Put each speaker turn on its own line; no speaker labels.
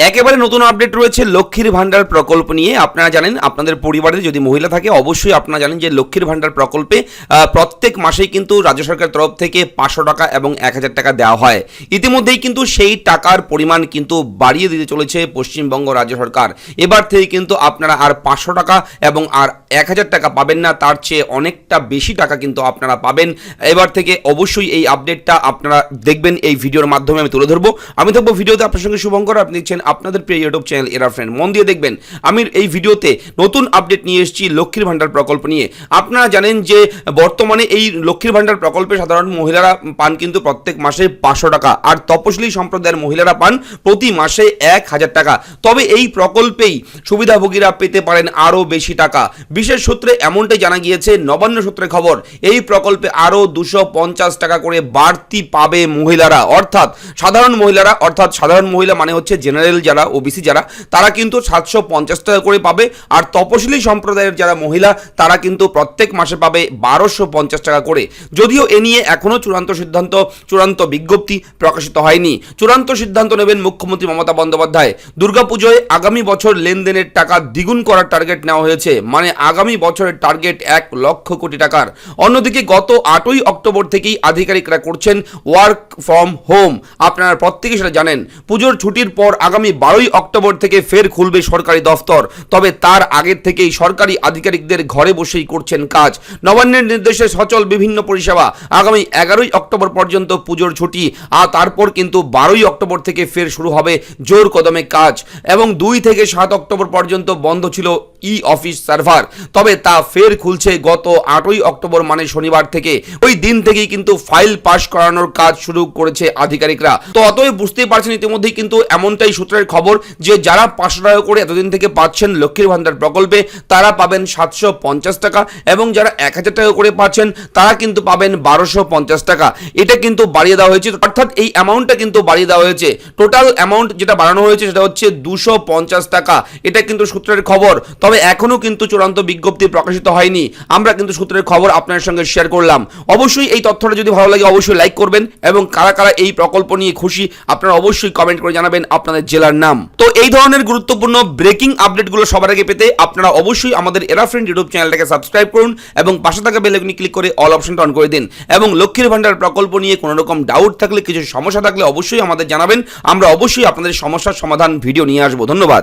একেবারে নতুন আপডেট রয়েছে লক্ষ্মীর ভান্ডার প্রকল্প নিয়ে। আপনারা জানেন, আপনাদের পরিবারে যদি মহিলা থাকে অবশ্যই আপনারা জানেন যে লক্ষ্মীর ভান্ডার প্রকল্পে প্রত্যেক মাসেই কিন্তু রাজ্য সরকারের তরফ থেকে 500 টাকা এবং 1000 টাকা দেওয়া হয়। ইতিমধ্যেই কিন্তু সেই টাকার পরিমাণ কিন্তু বাড়িয়ে দিতে চলেছে পশ্চিমবঙ্গ রাজ্য সরকার। এবার থেকে কিন্তু আপনারা আর 500 টাকা এবং আর 1000 টাকা পাবেন না, তার চেয়ে অনেকটা বেশি টাকা কিন্তু আপনারা পাবেন। এবার থেকে অবশ্যই এই আপডেটটা আপনারা দেখবেন, এই ভিডিওর মাধ্যমে আমি তুলে ধরবো। আমি থাকবো ভিডিওতে আপনার সঙ্গে শুভঙ্কর। আপনি দেখছেন আপনাদের প্রিয় ইউটিউব চ্যানেল এরা ফ্রেন্ড। মন দিয়ে দেখবেন, আমি এই ভিডিওতে নতুন আপডেট নিয়ে এসেছি লক্ষ্মীর ভান্ডার প্রকল্প নিয়ে। আপনারা জানেন যে বর্তমানে এই লক্ষ্মীর ভান্ডার প্রকল্পে সাধারণ মহিলারা পান কিন্তু প্রত্যেক মাসে 500 টাকা, আর তপশিলি সম্প্রদায়ের মহিলারা পান প্রতি মাসে 1000 টাকা। তবে এই প্রকল্পেই সুবিধাভোগীরা পেতে পারেন আরও বেশি টাকা। বিশেষ সূত্রে এমনটাই জানা গিয়েছে, নবান্ন সূত্রে খবর, এই প্রকল্পে আরও 250 টাকা করে বাড়তি পাবে মহিলারা, অর্থাৎ সাধারণ মহিলারা। অর্থাৎ সাধারণ মহিলা মানে হচ্ছে জেনারেল যারা, ওবিসি যারা, তারা কিন্তু 750 টাকা করে পাবে। আর তপশিলি সম্প্রদায়ের যারা মহিলা তারা কিন্তু প্রত্যেক মাসে পাবে 1250 টাকা করে। যদিও এ নিয়ে এখনও চূড়ান্ত বিজ্ঞপ্তি প্রকাশিত হয়নি। চূড়ান্ত সিদ্ধান্ত নেবেন মুখ্যমন্ত্রী মমতা বন্দ্যোপাধ্যায়। দুর্গাপুজোয় আগামী বছর লেনদেনের টাকা দ্বিগুণ করার টার্গেট নেওয়া হয়েছে, মানে আগামী বছরের টার্গেট 1 লক্ষ কোটি টাকার। অন্যদিকে গত 8ই অক্টোবর থেকেই আধিকারিকরা করছেন ওয়ার্ক ফ্রম হোম। আপনারা প্রত্যেকে সেটা জানেন। পুজোর ছুটির পর আগামী 12ই অক্টোবর থেকে ফের খুলবে সরকারি দফতর। তবে তার আগের থেকেই সরকারি আধিকারিকদের ঘরে বসেই করছেন কাজ। নবান্নের নির্দেশে সচল বিভিন্ন পরিষেবা। আগামী 11ই অক্টোবর পর্যন্ত পুজোর ছুটি, আর তারপর কিন্তু 12ই অক্টোবর থেকে ফের শুরু হবে জোর কদমে কাজ। এবং 2 থেকে 7 অক্টোবর পর্যন্ত বন্ধ ছিল ই অফিস সার্ভার, তবে তা ফের খুলছে গত 8ই অক্টোবর মানে শনিবার থেকে। ওই দিন থেকেই কিন্তু ফাইল পাস করানোর কাজ শুরু করেছে আধিকারিকরা। তো অতএব বুঝতেই পারছেন ইতিমধ্যেই কিন্তু এমনটাই সূত্রের খবর যে যারা 500 টাকা করে এতদিন থেকে পাচ্ছেন লক্ষ্মীর ভান্ডার প্রকল্পে তারা পাবেন 750 টাকা, এবং যারা 1000 টাকা করে পাচ্ছেন তারা কিন্তু পাবেন 1250 টাকা। এটা কিন্তু বাড়িয়ে দেওয়া হয়েছে, অর্থাৎ এই অ্যামাউন্টটা কিন্তু বাড়িয়ে দেওয়া হয়েছে। টোটাল অ্যামাউন্ট যেটা বাড়ানো হয়েছে সেটা হচ্ছে 250 টাকা। এটা কিন্তু সূত্রের খবর, তবে এখনো কিন্তু চূড়ান্ত বিজ্ঞপ্তি প্রকাশিত হয়নি। আমরা কিন্তু সূত্রের খবর আপনার সঙ্গে শেয়ার করলাম। অবশ্যই এই তথ্যটা যদি ভালো লাগে অবশ্যই লাইক করবেন, এবং কারা কারা এই প্রকল্প নিয়ে খুশি আপনারা অবশ্যই কমেন্ট করে জানাবেন আপনাদের জেলার নাম। তো এই ধরনের গুরুত্বপূর্ণ ব্রেকিং আপডেটগুলো সবার আগে পেতে আপনারা অবশ্যই আমাদের এরা ফ্রেন্ড ইউটিউব চ্যানেলটাকে সাবস্ক্রাইব করুন, এবং পাশে থাকা বেল আইকনে ক্লিক করে অল অপশনটা অন করে দিন। এবং লক্ষ্মীর ভান্ডার প্রকল্প নিয়ে কোনো রকম ডাউট থাকলে, কিছু সমস্যা থাকলে অবশ্যই আমাদের জানাবেন। আমরা অবশ্যই আপনাদের সমস্যার সমাধান ভিডিও নিয়ে আসবো। ধন্যবাদ।